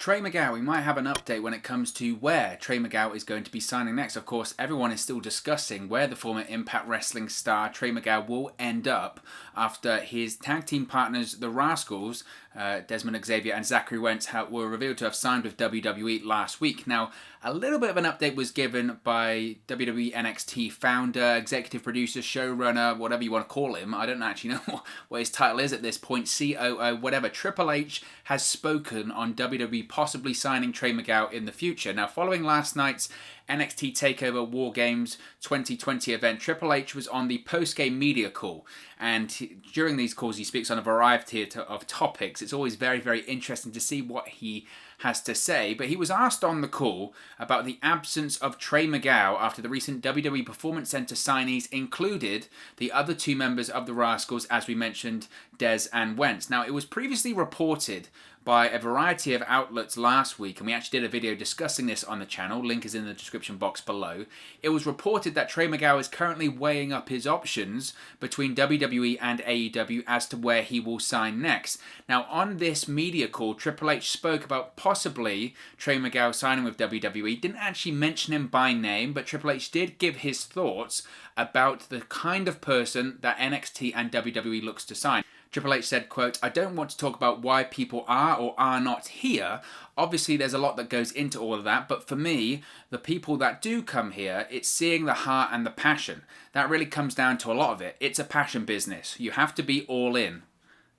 Trey Miguel, we might have an update when it comes to where Trey Miguel is going to be signing next. Of course, everyone is still discussing where the former IMPACT Wrestling star Trey Miguel will end up after his tag team partners, the Rascalz, Desmond Xavier and Zachary Wentz, were revealed to have signed with WWE last week. Now, a little bit of an update was given by WWE NXT founder, executive producer, showrunner, whatever you want to call him. I don't actually know what his title is at this point, COO, whatever. Triple H has spoken on WWE possibly signing Trey Miguel in the future. Now, following last night's NXT TakeOver War Games 2020 event, Triple H was on the post-game media call, and during these calls he speaks on a variety of topics. It's always very, very interesting to see what he has to say, but he was asked on the call about the absence of Trey Miguel after the recent WWE Performance Center signees included the other two members of the Rascalz, as we mentioned, Dez and Wentz. Now, it was previously reported by a variety of outlets last week, and we actually did a video discussing this on the channel. Link is in the description box below. It was reported that Trey Miguel is currently weighing up his options between WWE and AEW as to where he will sign next. Now, on this media call, Triple H spoke about possibly Trey Miguel signing with WWE. Didn't actually mention him by name, but Triple H did give his thoughts about the kind of person that NXT and WWE looks to sign. Triple H said, quote, "I don't want to talk about why people are or are not here. Obviously, there's a lot that goes into all of that, but for me, the people that do come here, it's seeing the heart and the passion. That really comes down to a lot of it. It's a passion business. You have to be all in."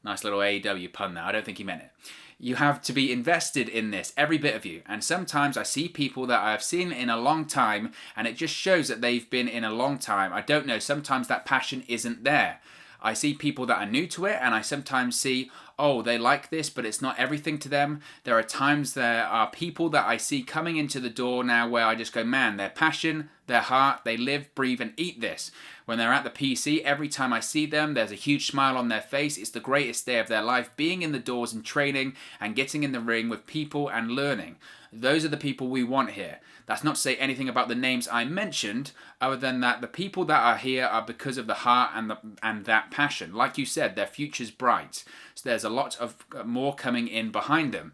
Nice little AEW pun there. I don't think he meant it. You have to be invested in this, every bit of you. And sometimes I see people that I've seen in a long time, and it just shows that they've been in a long time. I don't know, sometimes that passion isn't there. I see people that are new to it, and I sometimes see, oh, they like this, but it's not everything to them. There are times there are people that I see coming into the door now where I just go, man, their passion, their heart, they live, breathe, and eat this. When they're at the PC, every time I see them, there's a huge smile on their face. It's the greatest day of their life, being in the doors and training and getting in the ring with people and learning. Those are the people we want here. That's not to say anything about the names I mentioned, other than that the people that are here are because of the heart and that passion. Like you said, their future's bright. So there's a lot of more coming in behind them.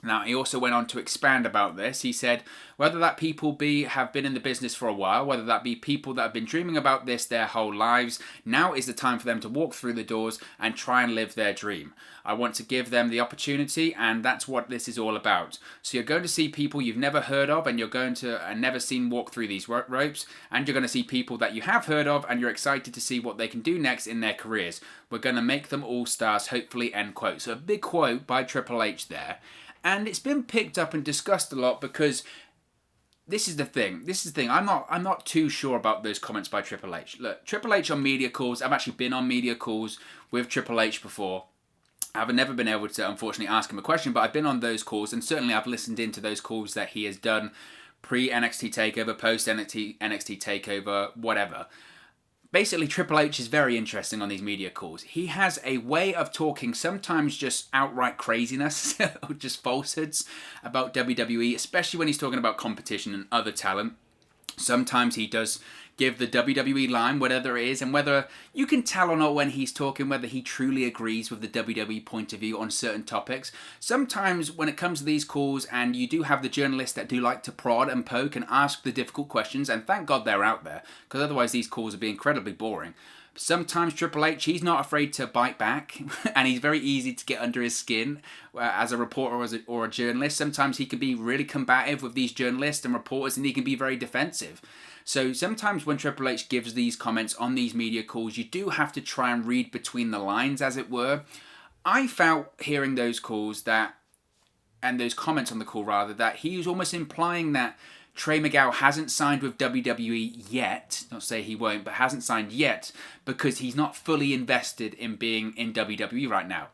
Now, he also went on to expand about this. He said, whether that people have been in the business for a while, whether that be people that have been dreaming about this their whole lives, now is the time for them to walk through the doors and try and live their dream. I want to give them the opportunity, and that's what this is all about. So you're going to see people you've never heard of, and you're going to never seen walk through these ropes, and you're going to see people that you have heard of, and you're excited to see what they can do next in their careers. We're going to make them all stars, hopefully, end quote. So a big quote by Triple H there. And it's been picked up and discussed a lot because this is the thing. I'm not too sure about those comments by Triple H. Look, Triple H on media calls. I've actually been on media calls with Triple H before. I've never been able to, unfortunately, ask him a question, but I've been on those calls, and certainly I've listened into those calls that he has done pre-NXT TakeOver, post-NXT TakeOver, whatever. Basically, Triple H is very interesting on these media calls. He has a way of talking, sometimes just outright craziness, or just falsehoods about WWE, especially when he's talking about competition and other talent. Sometimes he does give the WWE line, whatever it is, and whether you can tell or not when he's talking, whether he truly agrees with the WWE point of view on certain topics. Sometimes when it comes to these calls, and you do have the journalists that do like to prod and poke and ask the difficult questions, and thank God they're out there, because otherwise these calls would be incredibly boring. Sometimes Triple H, he's not afraid to bite back, and he's very easy to get under his skin as a reporter or a journalist. Sometimes he can be really combative with these journalists and reporters, and he can be very defensive. So sometimes when Triple H gives these comments on these media calls, you do have to try and read between the lines, as it were. I felt hearing those calls and those comments on the call rather, that he was almost implying that Trey Miguel hasn't signed with WWE yet, not to say he won't, but hasn't signed yet because he's not fully invested in being in WWE right now.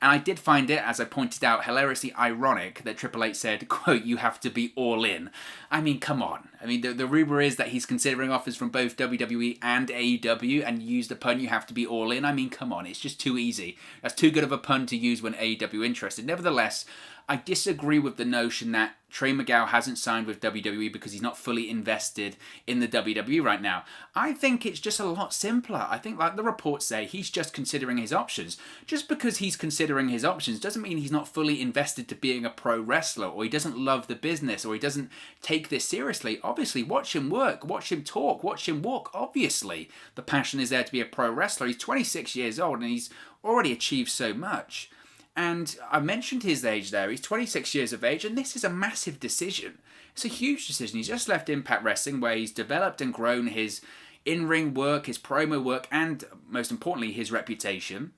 And I did find it, as I pointed out, hilariously ironic that Triple H said, quote, "You have to be all in." I mean, come on. I mean, the rumor is that he's considering offers from both WWE and AEW, and used the pun, "you have to be all in." I mean, come on. It's just too easy. That's too good of a pun to use when AEW interested. Nevertheless, I disagree with the notion that Trey Miguel hasn't signed with WWE because he's not fully invested in the WWE right now. I think it's just a lot simpler. I think, like the reports say, he's just considering his options. Just because he's considering his options doesn't mean he's not fully invested to being a pro wrestler, or he doesn't love the business, or he doesn't take this seriously. Obviously, watch him work, watch him talk, watch him walk. Obviously, the passion is there to be a pro wrestler. He's 26 years old and he's already achieved so much. And I mentioned his age there. He's 26 years of age, and this is a massive decision. It's a huge decision. He's just left Impact Wrestling, where he's developed and grown his in-ring work, his promo work, and most importantly, his reputation.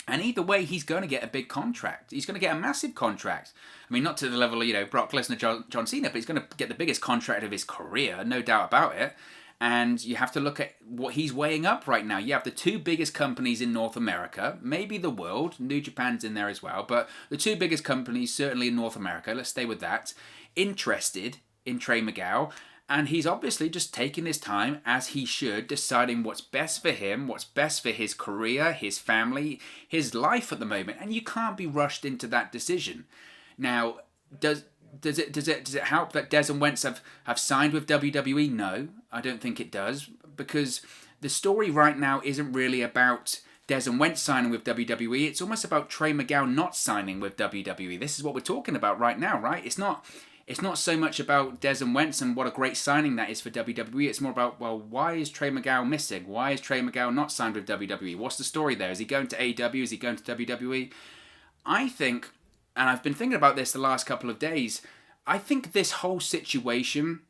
And either way, he's going to get a big contract. He's going to get a massive contract. I mean, not to the level of, Brock Lesnar, John Cena, but he's going to get the biggest contract of his career, no doubt about it. And you have to look at what he's weighing up right now. You have the two biggest companies in North America, maybe the world. New Japan's in there as well. But the two biggest companies, certainly in North America, let's stay with that, interested in Trey Miguel. And he's obviously just taking his time, as he should, deciding what's best for him, what's best for his career, his family, his life at the moment. And you can't be rushed into that decision. Now, does it help that Des and Wentz have signed with WWE? No, I don't think it does, because the story right now isn't really about Des and Wentz signing with WWE. It's almost about Trey Miguel not signing with WWE. This is what we're talking about right now, right? It's not so much about Des and Wentz and what a great signing that is for WWE. It's more about, well, why is Trey Miguel missing? Why is Trey Miguel not signed with WWE? What's the story there? Is he going to AEW? Is he going to WWE? I think, and I've been thinking about this the last couple of days, I think this whole situation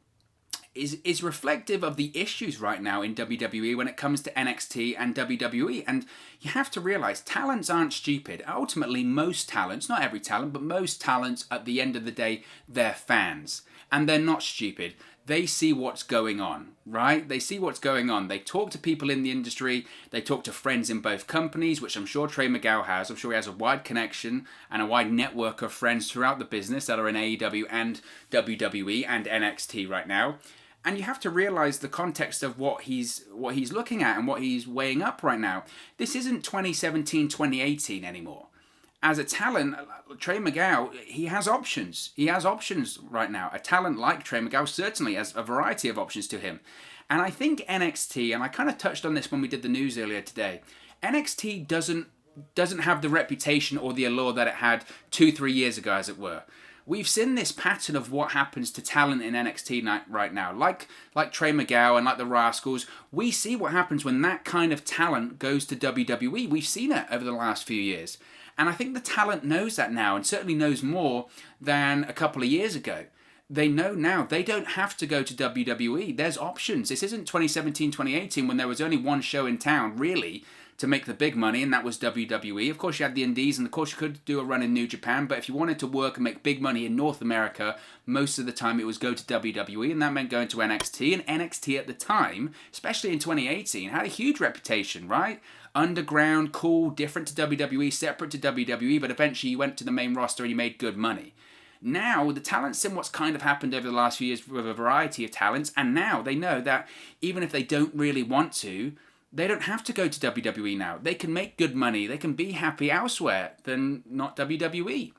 is reflective of the issues right now in WWE when it comes to NXT and WWE. And you have to realize talents aren't stupid. Ultimately, most talents, not every talent, but most talents at the end of the day, they're fans. And they're not stupid. They see what's going on, right? They see what's going on. They talk to people in the industry. They talk to friends in both companies, which I'm sure Trey Miguel has. I'm sure he has a wide connection and a wide network of friends throughout the business that are in AEW and WWE and NXT right now. And you have to realize the context of what he's looking at and what he's weighing up right now. This isn't 2017, 2018 anymore. As a talent, Trey Miguel, he has options. He has options right now. A talent like Trey Miguel certainly has a variety of options to him. And I think NXT, and I kind of touched on this when we did the news earlier today, NXT doesn't have the reputation or the allure that it had 2-3 years ago, as it were. We've seen this pattern of what happens to talent in NXT right now. Like Trey Miguel and like the Rascalz, we see what happens when that kind of talent goes to WWE. We've seen it over the last few years. And I think the talent knows that now, and certainly knows more than a couple of years ago. They know now they don't have to go to WWE. There's options. This isn't 2017, 2018 when there was only one show in town, really, to make the big money, and that was WWE. Of course, you had the Indies, and of course, you could do a run in New Japan, but if you wanted to work and make big money in North America, most of the time it was go to WWE, and that meant going to NXT. And NXT at the time, especially in 2018, had a huge reputation, right? Underground, cool, different to WWE, separate to WWE, but eventually you went to the main roster and you made good money. Now, the talent's seen what's kind of happened over the last few years with a variety of talents, and now they know that even if they don't really want to, they don't have to go to WWE now. They can make good money. They can be happy elsewhere than not WWE.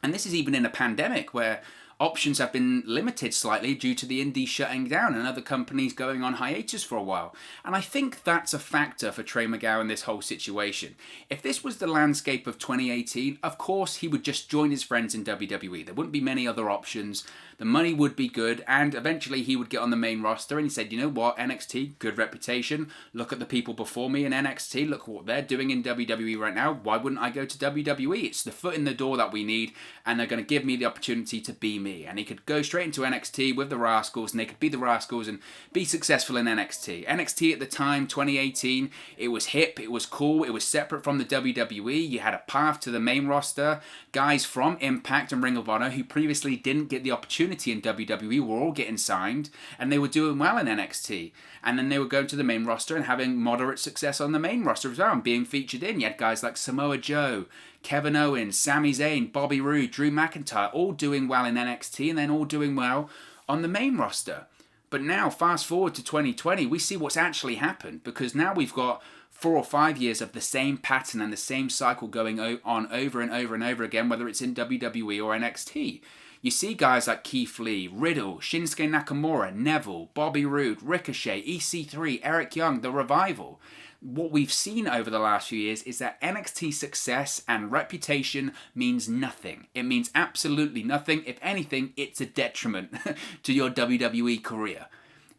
And this is even in a pandemic where options have been limited slightly due to the indies shutting down and other companies going on hiatus for a while. And I think that's a factor for Trey Miguel in this whole situation. If this was the landscape of 2018, of course he would just join his friends in WWE. There wouldn't be many other options. The money would be good, and eventually he would get on the main roster, and he said, you know what, NXT, good reputation. Look at the people before me in NXT. Look what they're doing in WWE right now. Why wouldn't I go to WWE? It's the foot in the door that we need, and they're going to give me the opportunity to be me. And he could go straight into NXT with the Rascalz, and they could be the Rascalz and be successful in NXT. NXT at the time, 2018, it was hip, it was cool, it was separate from the WWE. You had a path to the main roster. Guys from Impact and Ring of Honor who previously didn't get the opportunity in WWE were all getting signed, and they were doing well in NXT. And then they were going to the main roster and having moderate success on the main roster as well, and being featured in. You had guys like Samoa Joe, Kevin Owens, Sami Zayn, Bobby Roode, Drew McIntyre, all doing well in NXT and then all doing well on the main roster. But now, fast forward to 2020, we see what's actually happened, because now we've got 4 or 5 years of the same pattern and the same cycle going on over and over and over again, whether it's in WWE or NXT. You see guys like Keith Lee, Riddle, Shinsuke Nakamura, Neville, Bobby Roode, Ricochet, EC3, Eric Young, The Revival. What we've seen over the last few years is that NXT success and reputation means nothing. It means absolutely nothing. If anything, it's a detriment to your WWE career.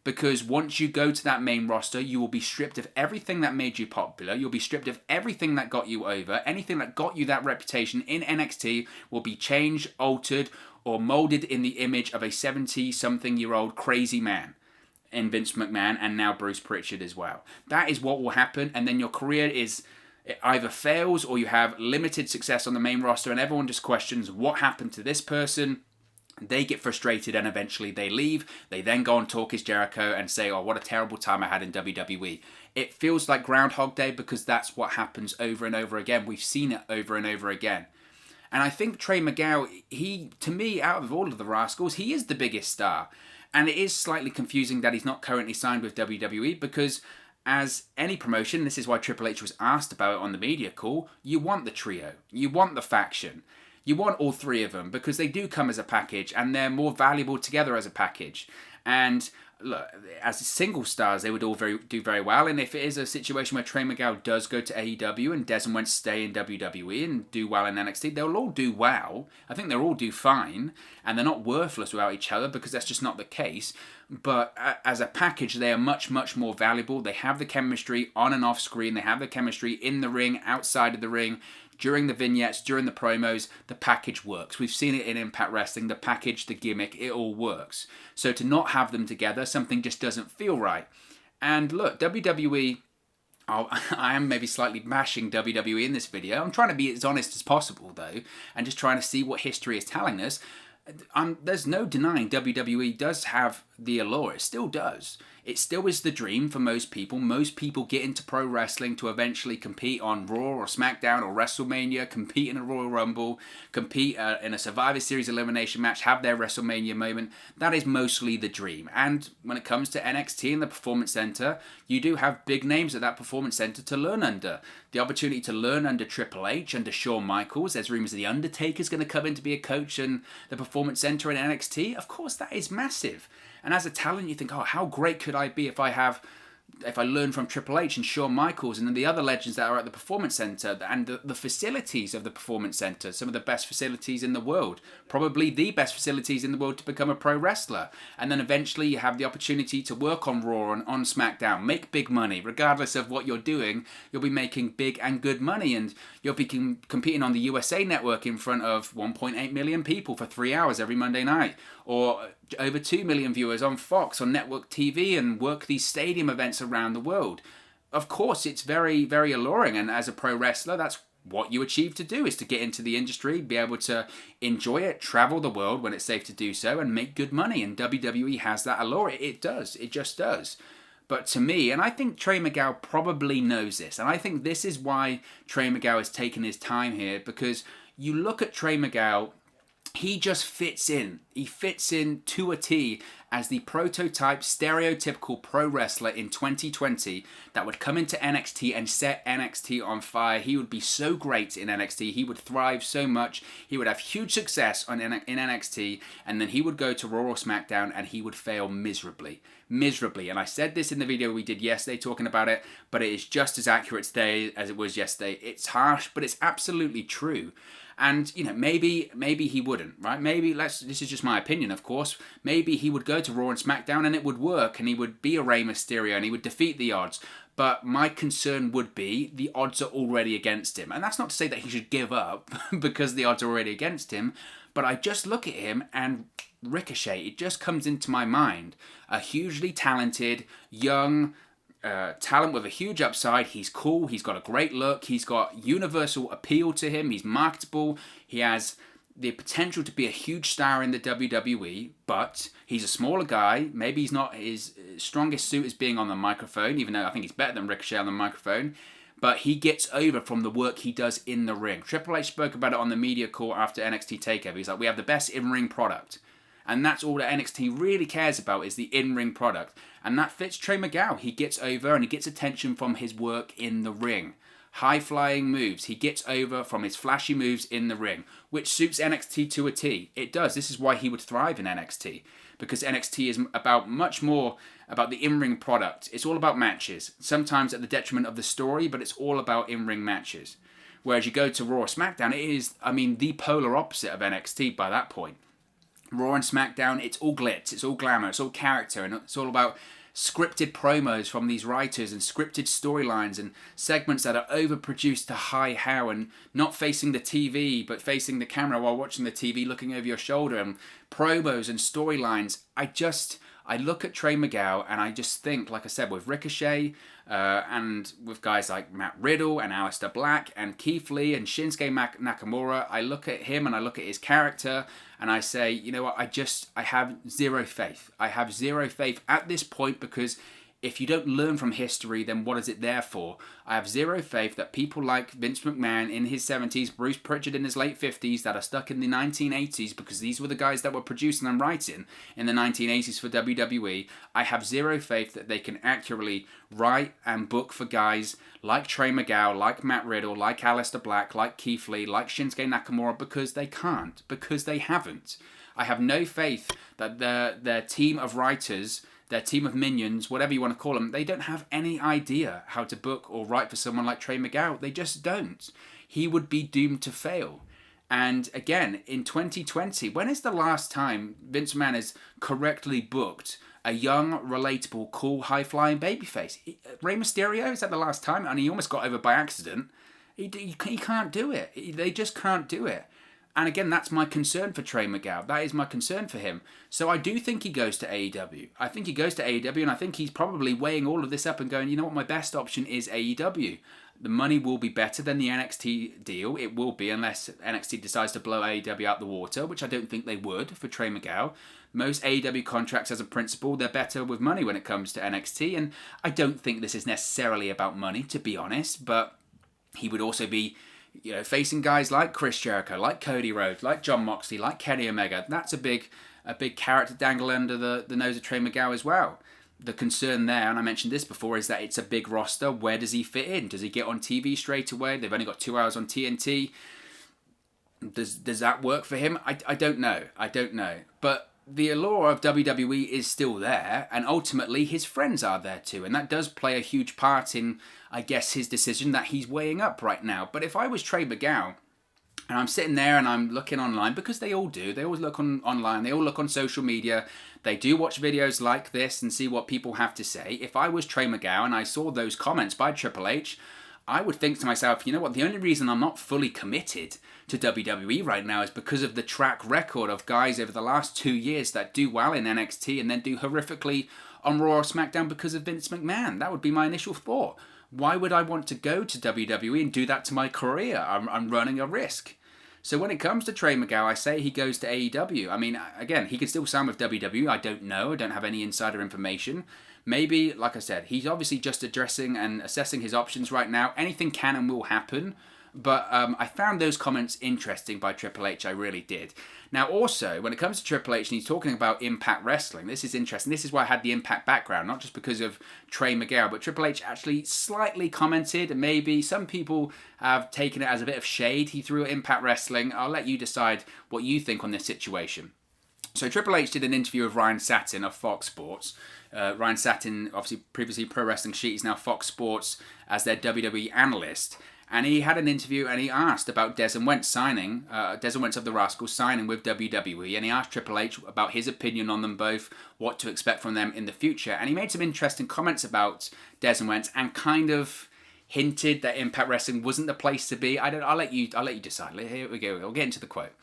Because once you go to that main roster, you will be stripped of everything that made you popular. You'll be stripped of everything that got you over. Anything that got you that reputation in NXT will be changed, altered, or molded in the image of a 70-something-year-old crazy man in Vince McMahon and now Bruce Pritchard as well. That is what will happen, and then your career it either fails or you have limited success on the main roster and everyone just questions what happened to this person. They get frustrated and eventually they leave. They then go on Talk Is Jericho and say, oh, what a terrible time I had in WWE. It feels like Groundhog Day because that's what happens over and over again. We've seen it over and over again. And I think Trey Miguel, to me, out of all of the Rascalz, he is the biggest star. And it is slightly confusing that he's not currently signed with WWE because as any promotion, this is why Triple H was asked about it on the media call, you want the trio. You want the faction. You want all three of them because they do come as a package and they're more valuable together as a package. And look, as single stars, they would all do very well. And if it is a situation where Trey Miguel does go to AEW and doesn't want to stay in WWE and do well in NXT, they'll all do well. I think they'll all do fine. And they're not worthless without each other because that's just not the case. But as a package, they are much, much more valuable. They have the chemistry on and off screen. They have the chemistry in the ring, outside of the ring. During the vignettes, during the promos, the package works. We've seen it in Impact Wrestling. The package, the gimmick, it all works. So to not have them together, something just doesn't feel right. And look, WWE, I am maybe slightly bashing WWE in this video. I'm trying to be as honest as possible, though, and just trying to see what history is telling us. There's no denying WWE does have the allure. It still does. It still is the dream for most people. Most people get into pro wrestling to eventually compete on Raw or SmackDown or WrestleMania, compete in a Royal Rumble, compete in a Survivor Series elimination match, have their WrestleMania moment. That is mostly the dream. And when it comes to NXT and the Performance Center, you do have big names at that Performance Center to learn under. The opportunity to learn under Triple H, under Shawn Michaels. There's rumors The Undertaker's going to come in to be a coach in the Performance Center in NXT. Of course, that is massive. And as a talent, you think, oh, how great could I be if I learn from Triple H and Shawn Michaels and then the other legends that are at the Performance Center and the facilities of the Performance Center, some of the best facilities in the world, probably the best facilities in the world to become a pro wrestler. And then eventually you have the opportunity to work on Raw and on SmackDown, make big money. Regardless of what you're doing, you'll be making big and good money and you'll be competing on the USA Network in front of 1.8 million people for 3 hours every Monday night, or over 2 million viewers on Fox, on network TV, and work these stadium events around the world. Of course, it's very, very alluring, and as a pro wrestler, that's what you achieve to do, is to get into the industry, be able to enjoy it, travel the world when it's safe to do so, and make good money, and WWE has that allure. It does. It just does. But to me, and I think Trey Miguel probably knows this, and I think this is why Trey Miguel has taken his time here, because you look at Trey Miguel, he just fits in. He fits in to a T as the prototype, stereotypical pro wrestler in 2020 that would come into NXT and set NXT on fire. He would be so great in NXT. He would thrive so much. He would have huge success in NXT, and then he would go to Raw or SmackDown and he would fail miserably. Miserably. And I said this in the video we did yesterday talking about it, but it is just as accurate today as it was yesterday. It's harsh, but it's absolutely true. And, you know, maybe he wouldn't, right? This is just my opinion, of course. Maybe he would go to Raw and SmackDown and it would work and he would be a Rey Mysterio and he would defeat the odds. But my concern would be the odds are already against him. And that's not to say that he should give up because the odds are already against him. But I just look at him and Ricochet, it just comes into my mind. A hugely talented, young talent with a huge upside. He's cool. He's got a great look. He's got universal appeal to him. He's marketable. He has the potential to be a huge star in the WWE, but he's a smaller guy. Maybe he's not his strongest suit is being on the microphone, even though I think he's better than Ricochet on the microphone. But he gets over from the work he does in the ring. Triple H spoke about it on the media call after NXT TakeOver. He's like, we have the best in-ring product. And that's all that NXT really cares about, is the in-ring product. And that fits Trey Miguel. He gets over and he gets attention from his work in the ring. High-flying moves. He gets over from his flashy moves in the ring, which suits NXT to a T. It does. This is why he would thrive in NXT, because NXT is about much more about the in-ring product. It's all about matches, sometimes at the detriment of the story, but it's all about in-ring matches. Whereas you go to Raw or SmackDown, it is, the polar opposite of NXT by that point. Raw and SmackDown, it's all glitz, it's all glamour, it's all character, and it's all about scripted promos from these writers and scripted storylines and segments that are overproduced to high how and not facing the TV but facing the camera while watching the TV, looking over your shoulder, and promos and storylines. I look at Trey Miguel and I just think, like I said, with Ricochet and with guys like Matt Riddle and Aleister Black and Keith Lee and Shinsuke Nakamura, I look at him and I look at his character and I say, you know what, I have zero faith. I have zero faith at this point, because if you don't learn from history, then what is it there for? I have zero faith that people like Vince McMahon in his 70s, Bruce Pritchard in his late 50s, that are stuck in the 1980s, because these were the guys that were producing and writing in the 1980s for WWE. I have zero faith that they can accurately write and book for guys like Trey Miguel, like Matt Riddle, like Aleister Black, like Keith Lee, like Shinsuke Nakamura, because they can't, because they haven't. I have no faith that their team of writers, their team of minions, whatever you want to call them, they don't have any idea how to book or write for someone like Trey Miguel. They just don't. He would be doomed to fail. And again, in 2020, when is the last time Vince McMahon has correctly booked a young, relatable, cool, high-flying babyface? Rey Mysterio, is that the last time? And he almost got over by accident. He can't do it. They just can't do it. And again, that's my concern for Trey Miguel. That is my concern for him. So I do think he goes to AEW. I think he goes to AEW, and I think he's probably weighing all of this up and going, you know what, my best option is AEW. The money will be better than the NXT deal. It will be, unless NXT decides to blow AEW out the water, which I don't think they would for Trey Miguel. Most AEW contracts, as a principle, they're better with money when it comes to NXT, and I don't think this is necessarily about money, to be honest, but he would also be, facing guys like Chris Jericho, like Cody Rhodes, like Jon Moxley, like Kenny Omega. That's a big carrot to dangle under the nose of Trey Miguel as well. The concern there, and I mentioned this before, is that it's a big roster. Where does he fit in? Does he get on TV straight away? They've only got 2 hours on TNT. Does that work for him? I don't know. But the allure of WWE is still there, and ultimately his friends are there too, and that does play a huge part in, I guess, his decision that he's weighing up right now. But if I was Trey Miguel, and I'm sitting there and I'm looking online, because they all do, they always look online, they all look on social media, they do watch videos like this and see what people have to say. If I was Trey Miguel and I saw those comments by Triple H, I would think to myself, you know what, the only reason I'm not fully committed to WWE right now is because of the track record of guys over the last 2 years that do well in NXT and then do horrifically on Raw or SmackDown because of Vince McMahon. That would be my initial thought. Why would I want to go to WWE and do that to my career? I'm running a risk. So when it comes to Trey Miguel, I say he goes to AEW. I mean, again, he could still sign with WWE. I don't know. I don't have any insider information. Maybe, like I said, he's obviously just addressing and assessing his options right now. Anything can and will happen. But I found those comments interesting by Triple H. I really did. Now, also, when it comes to Triple H, and he's talking about Impact Wrestling, this is interesting. This is why I had the Impact background, not just because of Trey Miguel, but Triple H actually slightly commented, and maybe some people have taken it as a bit of shade he threw at Impact Wrestling. I'll let you decide what you think on this situation. So Triple H did an interview with Ryan Satin of Fox Sports. Ryan Satin, obviously previously Pro Wrestling Sheet, is now Fox Sports as their WWE analyst. And he had an interview and he asked about Des and Wentz signing, Des and Wentz of the Rascalz signing with WWE. And he asked Triple H about his opinion on them both, what to expect from them in the future. And he made some interesting comments about Des and Wentz and kind of hinted that Impact Wrestling wasn't the place to be. I'll let you decide. Here we go. We'll get into the quote.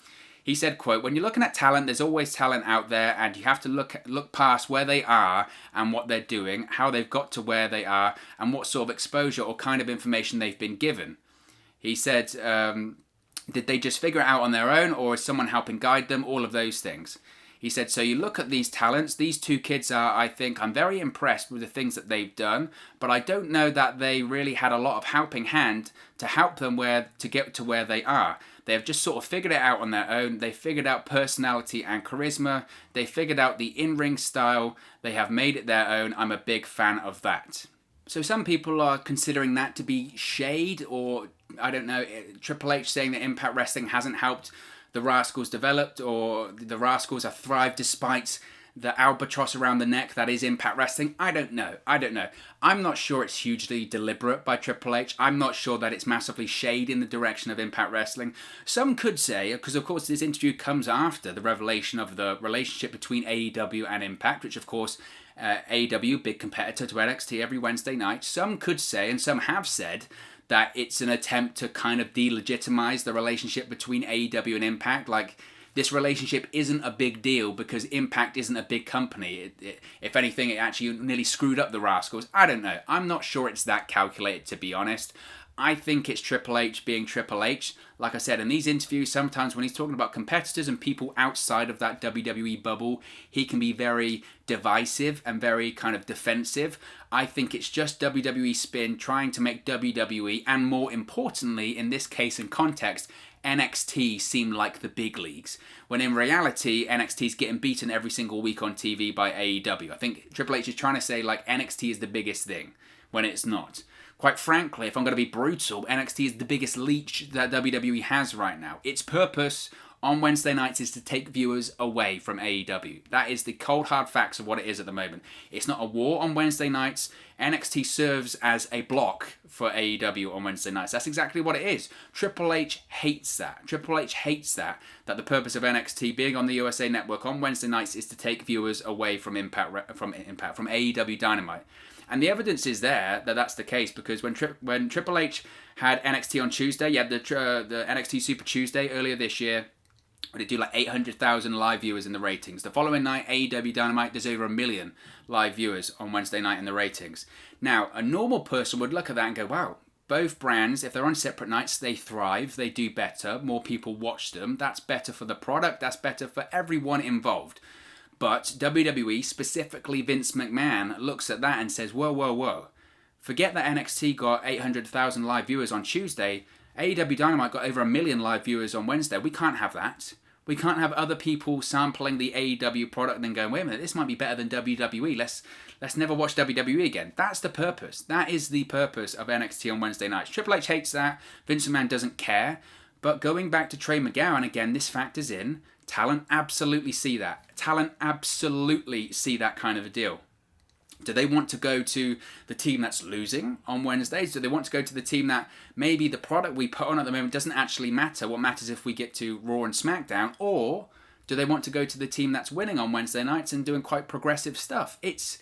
He said, quote, "When you're looking at talent, there's always talent out there, and you have to look past where they are and what they're doing, how they've got to where they are, and what sort of exposure or kind of information they've been given." He said, did they just figure it out on their own, or is someone helping guide them? All of those things. He said, so you look at these talents, these two kids are, I think, I'm very impressed with the things that they've done, but I don't know that they really had a lot of helping hand to help them to get to where they are. They have just sort of figured it out on their own. They figured out personality and charisma. They figured out the in-ring style. They have made it their own. I'm a big fan of that. So some people are considering that to be shade, or I don't know, Triple H saying that Impact Wrestling hasn't helped the Rascalz develop, or the Rascalz have thrived despite the albatross around the neck that is Impact Wrestling. I don't know. I'm not sure it's hugely deliberate by Triple H. I'm not sure that it's massively shade in the direction of Impact Wrestling. Some could say, because of course this interview comes after the revelation of the relationship between AEW and Impact, which of course AEW, big competitor to NXT every Wednesday night. Some could say, and some have said, that it's an attempt to kind of delegitimize the relationship between AEW and Impact. Like, this relationship isn't a big deal because Impact isn't a big company. If anything, it actually nearly screwed up the Rascalz. I don't know. I'm not sure it's that calculated, to be honest. I think it's Triple H being Triple H. Like I said, in these interviews, sometimes when he's talking about competitors and people outside of that WWE bubble, he can be very divisive and very kind of defensive. I think it's just WWE spin trying to make WWE, and more importantly, in this case and context, NXT seem like the big leagues, when in reality NXT's getting beaten every single week on TV by AEW. I think Triple H is trying to say like NXT is the biggest thing, when it's not. Quite frankly, if I'm going to be brutal, NXT is the biggest leech that WWE has right now. Its purpose on Wednesday nights is to take viewers away from AEW. That is the cold hard facts of what it is at the moment. It's not a war on Wednesday nights. NXT serves as a block for AEW on Wednesday nights. That's exactly what it is. Triple H hates that. Triple H hates that the purpose of NXT being on the USA Network on Wednesday nights is to take viewers away from from AEW Dynamite. And the evidence is there that that's the case, because when Triple H had NXT on Tuesday, you had the NXT Super Tuesday earlier this year, where they do like 800,000 live viewers in the ratings. The following night, AEW Dynamite, there's over 1 million live viewers on Wednesday night in the ratings. Now, a normal person would look at that and go, wow, both brands, if they're on separate nights, they thrive, they do better, more people watch them. That's better for the product, that's better for everyone involved. But WWE, specifically Vince McMahon, looks at that and says, whoa. Forget that NXT got 800,000 live viewers on Tuesday. AEW Dynamite got over 1 million live viewers on Wednesday. We can't have that. We can't have other people sampling the AEW product and then going, wait a minute, this might be better than WWE. Let's never watch WWE again. That's the purpose. That is the purpose of NXT on Wednesday nights. Triple H hates that. Vince McMahon doesn't care. But going back to Trey Miguel, and again, this factors in, talent absolutely see that. Talent absolutely see that kind of a deal. Do they want to go to the team that's losing on Wednesdays? Do they want to go to the team that maybe the product we put on at the moment doesn't actually matter? What matters if we get to Raw and SmackDown? Or do they want to go to the team that's winning on Wednesday nights and doing quite progressive stuff? It's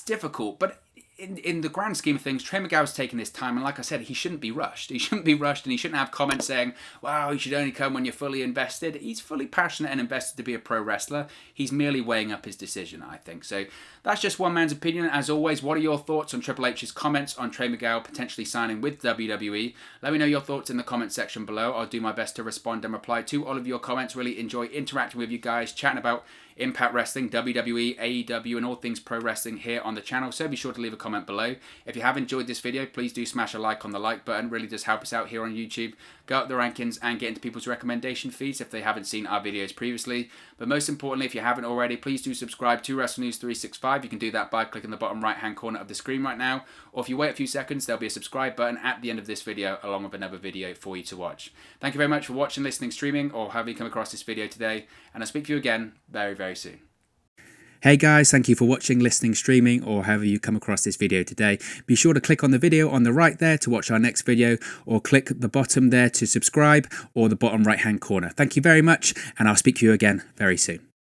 difficult, but in the grand scheme of things, Trey Miguel's taken this time, and like I said, he shouldn't be rushed. He shouldn't be rushed, and he shouldn't have comments saying, wow, you should only come when you're fully invested. He's fully passionate and invested to be a pro wrestler. He's merely weighing up his decision, I think. So that's just one man's opinion. As always, what are your thoughts on Triple H's comments on Trey Miguel potentially signing with WWE? Let me know your thoughts in the comment section below. I'll do my best to respond and reply to all of your comments. Really enjoy interacting with you guys, chatting about Impact Wrestling, WWE, AEW, and all things pro wrestling here on the channel. So be sure to leave a comment below. If you have enjoyed this video, please do smash a like on the like button. It really does help us out here on YouTube. Go up the rankings and get into people's recommendation feeds if they haven't seen our videos previously. But most importantly, if you haven't already, please do subscribe to Wrestle News 365. You can do that by clicking the bottom right hand corner of the screen right now. Or if you wait a few seconds, there'll be a subscribe button at the end of this video along with another video for you to watch. Thank you very much for watching, listening, streaming, or having come across this video today. And I'll speak to you again very, very soon. Hey guys, thank you for watching, listening, streaming, or however you come across this video today. Be sure to click on the video on the right there to watch our next video, or click the bottom there to subscribe, or the bottom right hand corner. Thank you very much, and I'll speak to you again very soon.